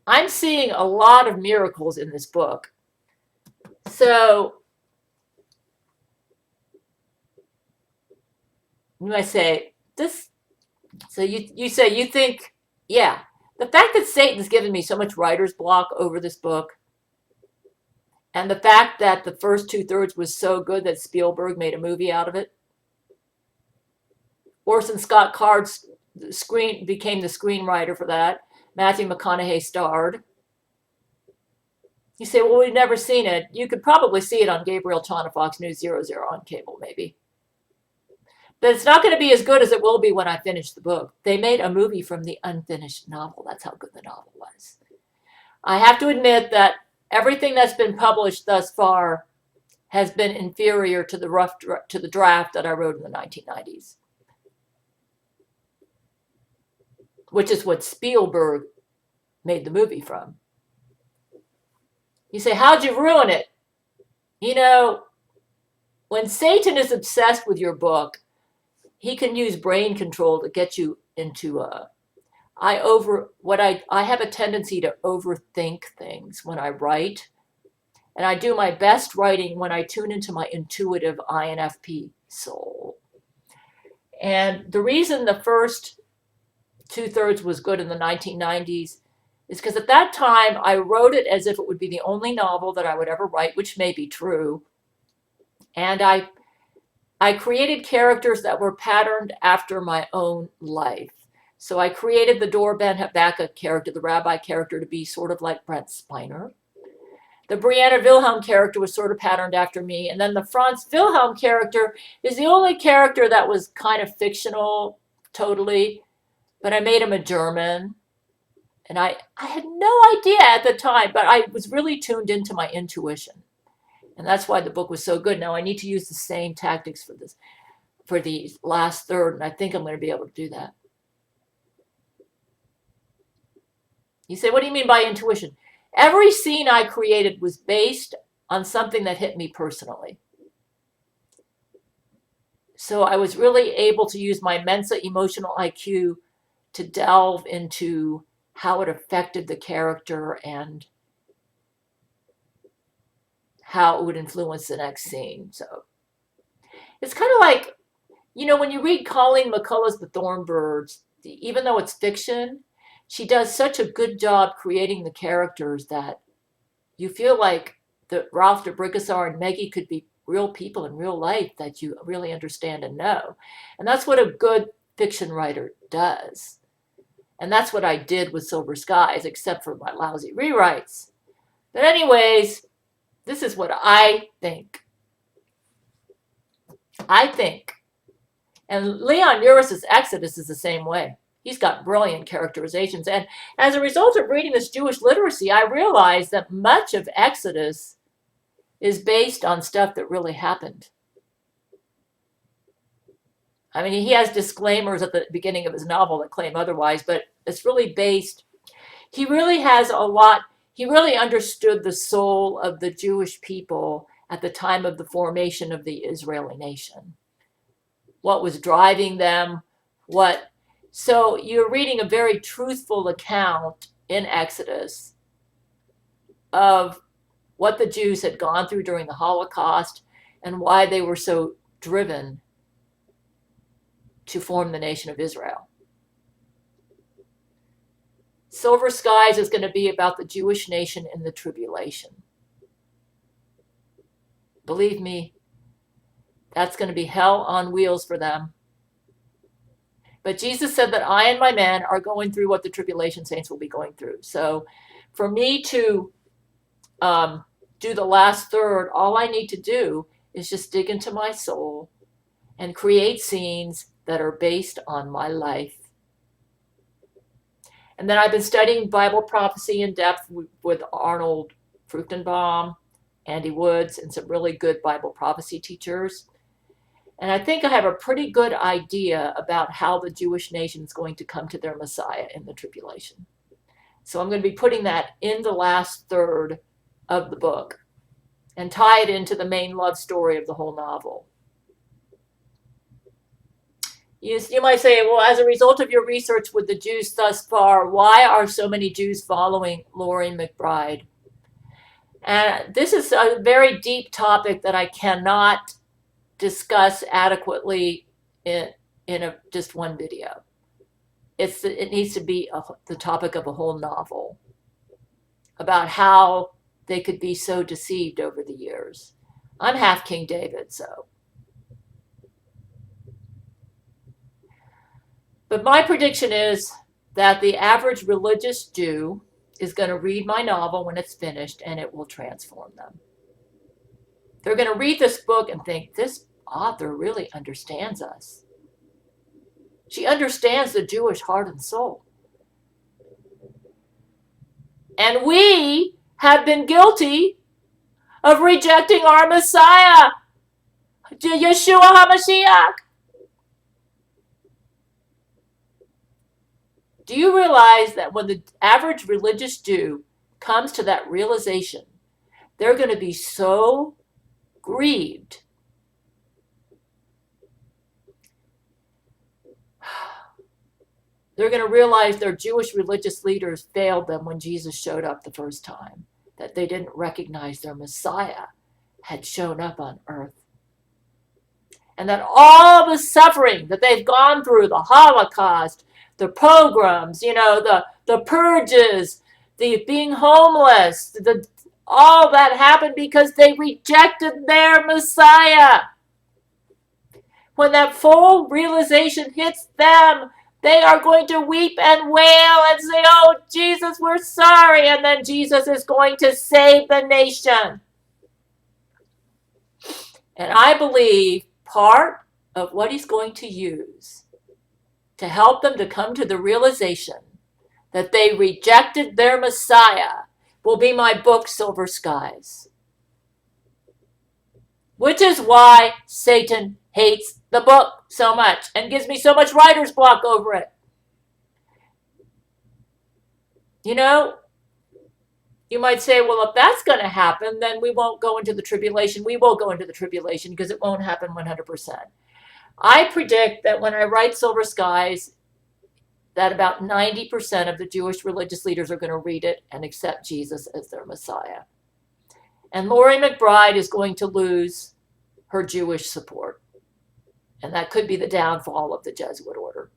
I'm seeing a lot of miracles in this book. So you might say, you say you think, yeah, the fact that Satan's given me so much writer's block over this book, and the fact that the first 2/3 was so good that Spielberg made a movie out of it. Orson Scott Card became the screenwriter for that. Matthew McConaughey starred. You say, well, we've never seen it. You could probably see it on Gabriel Chana Fox News 00 on cable, maybe. But it's not going to be as good as it will be when I finish the book. They made a movie from the unfinished novel. That's how good the novel was. I have to admit that everything that's been published thus far has been inferior to the draft that I wrote in the 1990s, which is what Spielberg made the movie from. You say, how'd you ruin it? You know, when Satan is obsessed with your book, he can use brain control to get you into I have a tendency to overthink things when I write. And I do my best writing when I tune into my intuitive INFP soul. And the reason the first 2/3 was good in the 1990s is because at that time I wrote it as if it would be the only novel that I would ever write, which may be true. And I created characters that were patterned after my own life. So I created the Dor Ben Habakkuk character, the rabbi character, to be sort of like Brent Spiner. The Brianna Wilhelm character was sort of patterned after me. And then the Franz Wilhelm character is the only character that was kind of fictional, totally. But I made him a German. And I had no idea at the time, but I was really tuned into my intuition. And that's why the book was so good. Now I need to use the same tactics for the last third, and I think I'm going to be able to do that. You say, what do you mean by intuition? Every scene I created was based on something that hit me personally. So I was really able to use my Mensa emotional IQ to delve into how it affected the character and how it would influence the next scene. So it's kind of like, when you read Colleen McCullough's The Thornbirds, even though it's fiction, she does such a good job creating the characters that you feel like the Ralph de Bricassar and Meggie could be real people in real life that you really understand and know. And that's what a good fiction writer does. And that's what I did with Silver Skies, except for my lousy rewrites. But anyways, this is what I think. And Leon Uris's Exodus is the same way. He's got brilliant characterizations. And as a result of reading this Jewish literacy, I realized that much of Exodus is based on stuff that really happened. I mean, he has disclaimers at the beginning of his novel that claim otherwise, but it's really based. He really has a lot. He really understood the soul of the Jewish people at the time of the formation of the Israeli nation. What was driving them, so you're reading a very truthful account in Exodus of what the Jews had gone through during the Holocaust and why they were so driven to form the nation of Israel. Silver Skies is going to be about the Jewish nation in the tribulation. Believe me, that's going to be hell on wheels for them. But Jesus said that I and my men are going through what the tribulation saints will be going through. So for me to do the last third, all I need to do is just dig into my soul and create scenes that are based on my life. And then I've been studying Bible prophecy in depth with Arnold Fruchtenbaum, Andy Woods, and some really good Bible prophecy teachers. And I think I have a pretty good idea about how the Jewish nation is going to come to their Messiah in the tribulation. So I'm going to be putting that in the last third of the book and tie it into the main love story of the whole novel. You might say, well, as a result of your research with the Jews thus far, why are so many Jews following Laurie McBride? And this is a very deep topic that I cannot discuss adequately in just one video. It needs to be the topic of a whole novel about how they could be so deceived over the years. I'm half King David, so. But my prediction is that the average religious Jew is going to read my novel when it's finished, and it will transform them. They're going to read this book and think, this author really understands us. She understands the Jewish heart and soul. And we have been guilty of rejecting our Messiah, Yeshua HaMashiach. Do you realize that when the average religious Jew comes to that realization, they're going to be so grieved. They're going to realize their Jewish religious leaders failed them when Jesus showed up the first time, that they didn't recognize their Messiah had shown up on earth. And that all the suffering that they've gone through, the Holocaust, the pogroms, the purges, the being homeless, all that happened because they rejected their Messiah. When that full realization hits them, they are going to weep and wail and say, oh, Jesus, we're sorry. And then Jesus is going to save the nation. And I believe part of what he's going to use to help them to come to the realization that they rejected their Messiah will be my book, Silver Skies. Which is why Satan hates the book so much and gives me so much writer's block over it. You might say, well, if that's going to happen, then we won't go into the tribulation. We will go into the tribulation because it won't happen 100%. I predict that when I write Silver Skies, that about 90% of the Jewish religious leaders are going to read it and accept Jesus as their Messiah. And Laurie McBride is going to lose her Jewish support. And that could be the downfall of the Jesuit order.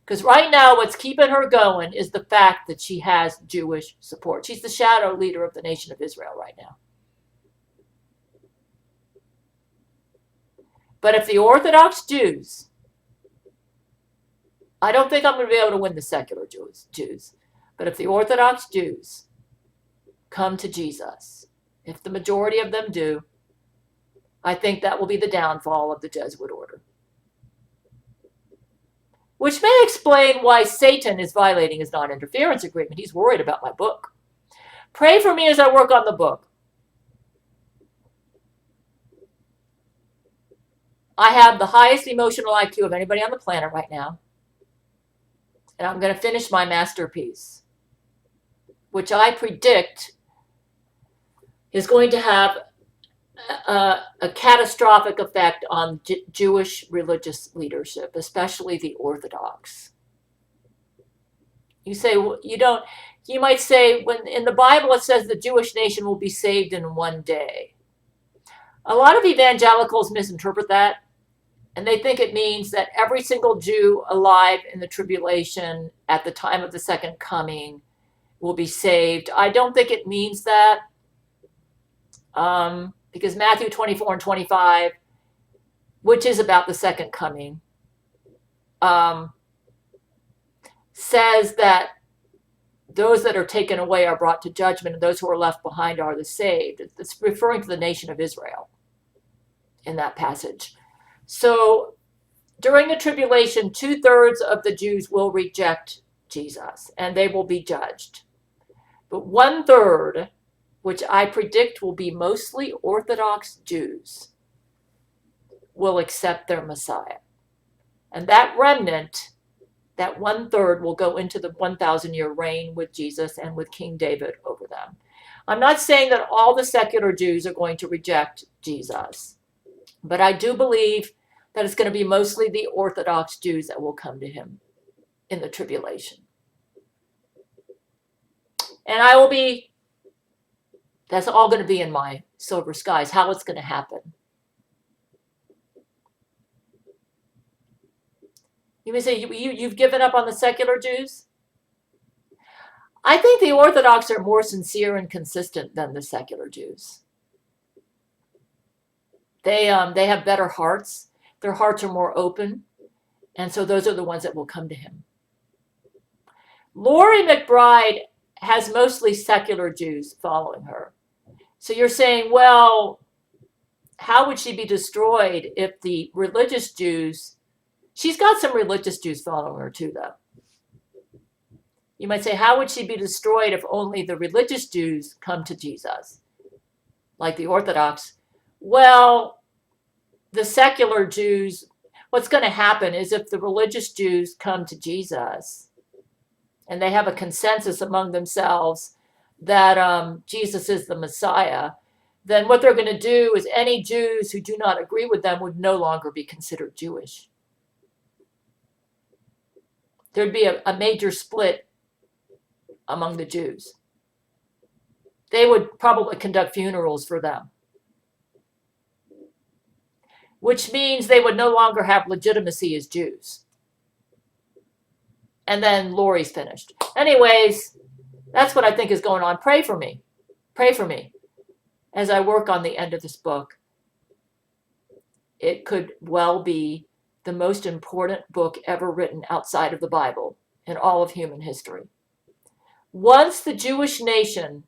Because right now, what's keeping her going is the fact that she has Jewish support. She's the shadow leader of the nation of Israel right now. But if the Orthodox Jews, I don't think I'm going to be able to win the secular Jews, but if the Orthodox Jews come to Jesus, if the majority of them do, I think that will be the downfall of the Jesuit order. Which may explain why Satan is violating his non-interference agreement. He's worried about my book. Pray for me as I work on the book. I have the highest emotional IQ of anybody on the planet right now. And I'm going to finish my masterpiece, which I predict is going to have a catastrophic effect on Jewish religious leadership, especially the Orthodox. You say, well, you might say, when in the Bible it says the Jewish nation will be saved in one day. A lot of evangelicals misinterpret that, and they think it means that every single Jew alive in the tribulation at the time of the second coming will be saved. I don't think it means that. Because Matthew 24 and 25, which is about the second coming, says that those that are taken away are brought to judgment, and those who are left behind are the saved. It's referring to the nation of Israel in that passage. So during the tribulation, 2/3 of the Jews will reject Jesus, and they will be judged. But 1/3, which I predict will be mostly Orthodox Jews, will accept their Messiah. And that remnant, that 1/3, will go into the 1,000-year reign with Jesus and with King David over them. I'm not saying that all the secular Jews are going to reject Jesus, but I do believe that it's going to be mostly the Orthodox Jews that will come to him in the tribulation. And that's all going to be in my Silver Skies, how it's going to happen. You may say, you've given up on the secular Jews? I think the Orthodox are more sincere and consistent than the secular Jews. They have better hearts. Their hearts are more open. And so those are the ones that will come to him. Laurie McBride has mostly secular Jews following her. So you're saying, well, how would she be destroyed if the religious Jews, she's got some religious Jews following her too, though. You might say, how would she be destroyed if only the religious Jews come to Jesus, like the Orthodox? Well, the secular Jews, what's going to happen is if the religious Jews come to Jesus and they have a consensus among themselves that Jesus is the Messiah, then what they're going to do is any Jews who do not agree with them would no longer be considered Jewish. There'd be a major split among the Jews. They would probably conduct funerals for them, which means they would no longer have legitimacy as Jews. And then Laurie's finished. Anyways, that's what I think is going on. Pray for me. Pray for me as I work on the end of this book. It could well be the most important book ever written outside of the Bible in all of human history. Once the Jewish nation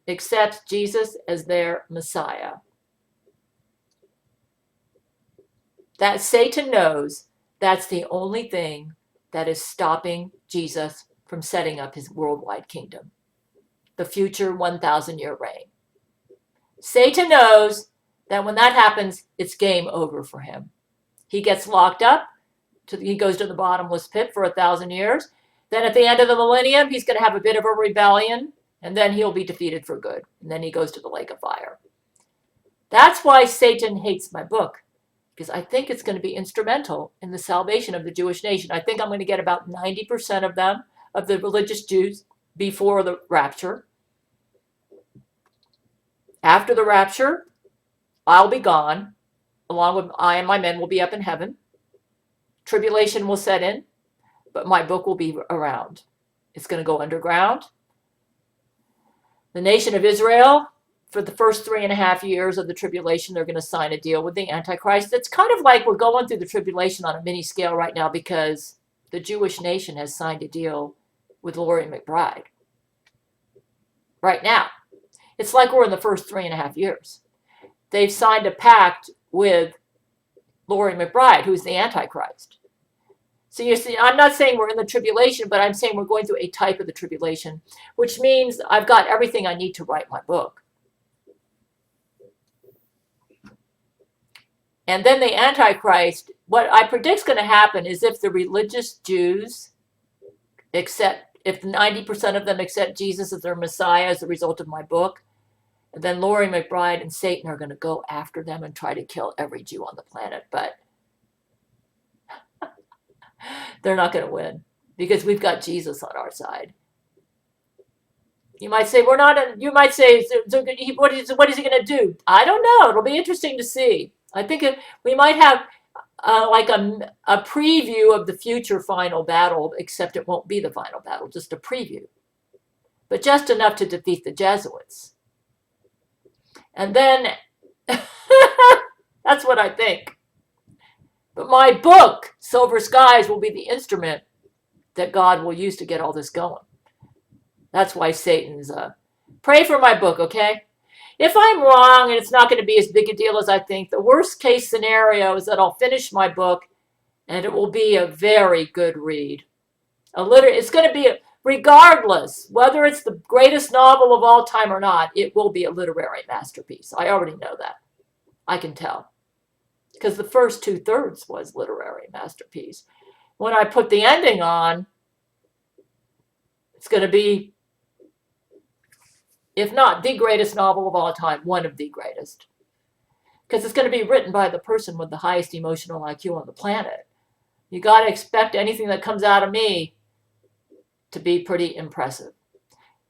accepts Jesus as their Messiah, that Satan knows that's the only thing that is stopping Jesus from setting up his worldwide kingdom, the future 1,000-year reign. Satan knows that when that happens, it's game over for him. He gets locked up, he goes to the bottomless pit for 1,000 years. Then at the end of the millennium, he's going to have a bit of a rebellion, And then he'll be defeated for good. And then he goes to the lake of fire. That's why Satan hates my book, because I think it's going to be instrumental in the salvation of the Jewish nation. I think I'm going to get about 90% of them, of the religious Jews, before the rapture. After the rapture, I'll be gone, along with I and my men will be up in heaven. Tribulation will set in, but my book will be around. It's going to go underground. The nation of Israel, for the first 3.5 years of the tribulation, they're going to sign a deal with the Antichrist. It's kind of like we're going through the tribulation on a mini scale right now because the Jewish nation has signed a deal with Laurie McBride. Right now. It's like we're in the first 3.5 years. They've signed a pact with Laurie McBride, who's the Antichrist. So you see, I'm not saying we're in the tribulation, but I'm saying we're going through a type of the tribulation, which means I've got everything I need to write my book. And then the Antichrist, what I predict is going to happen is if the religious Jews accept, if 90% of them accept Jesus as their Messiah as a result of my book, then Laurie McBride and Satan are going to go after them and try to kill every Jew on the planet. But they're not going to win because we've got Jesus on our side. You might say, we're not, you might say, what is he going to do? I don't know. It'll be interesting to see. I think we might have like a preview of the future final battle, except it won't be the final battle, just a preview. But just enough to defeat the Jesuits. And then, that's what I think. But my book, Silver Skies, will be the instrument that God will use to get all this going. That's why Satan's, pray for my book, okay? If I'm wrong and it's not going to be as big a deal as I think, the worst case scenario is that I'll finish my book and it will be a very good read. It's going to be, regardless, whether it's the greatest novel of all time or not, it will be a literary masterpiece. I already know that. I can tell. Because the first 2/3 was literary masterpiece. When I put the ending on, it's going to be, if not the greatest novel of all time, one of the greatest. Because it's going to be written by the person with the highest emotional IQ on the planet. You got to expect anything that comes out of me to be pretty impressive.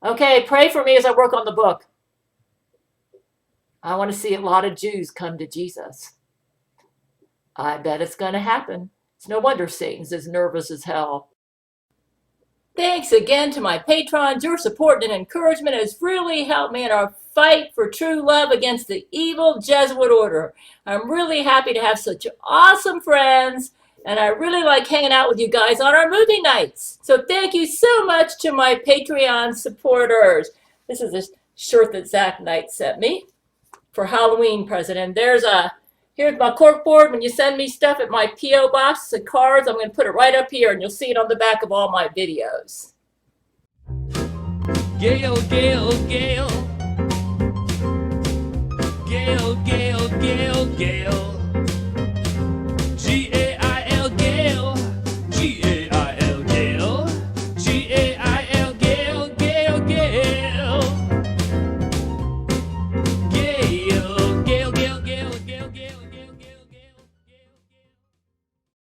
Okay, pray for me as I work on the book. I want to see a lot of Jews come to Jesus. I bet it's going to happen. It's no wonder Satan's as nervous as hell. Thanks again to my patrons. Your support and encouragement has really helped me in our fight for true love against the evil Jesuit order. I'm really happy to have such awesome friends, and I really like hanging out with you guys on our movie nights. So thank you so much to my Patreon supporters. This is a shirt that Zach Knight sent me for Halloween present. And here's my corkboard. When you send me stuff at my P.O. box and cards, I'm going to put it right up here, and you'll see it on the back of all my videos. Gail, Gail, Gail. Gail, Gail, Gail, Gail.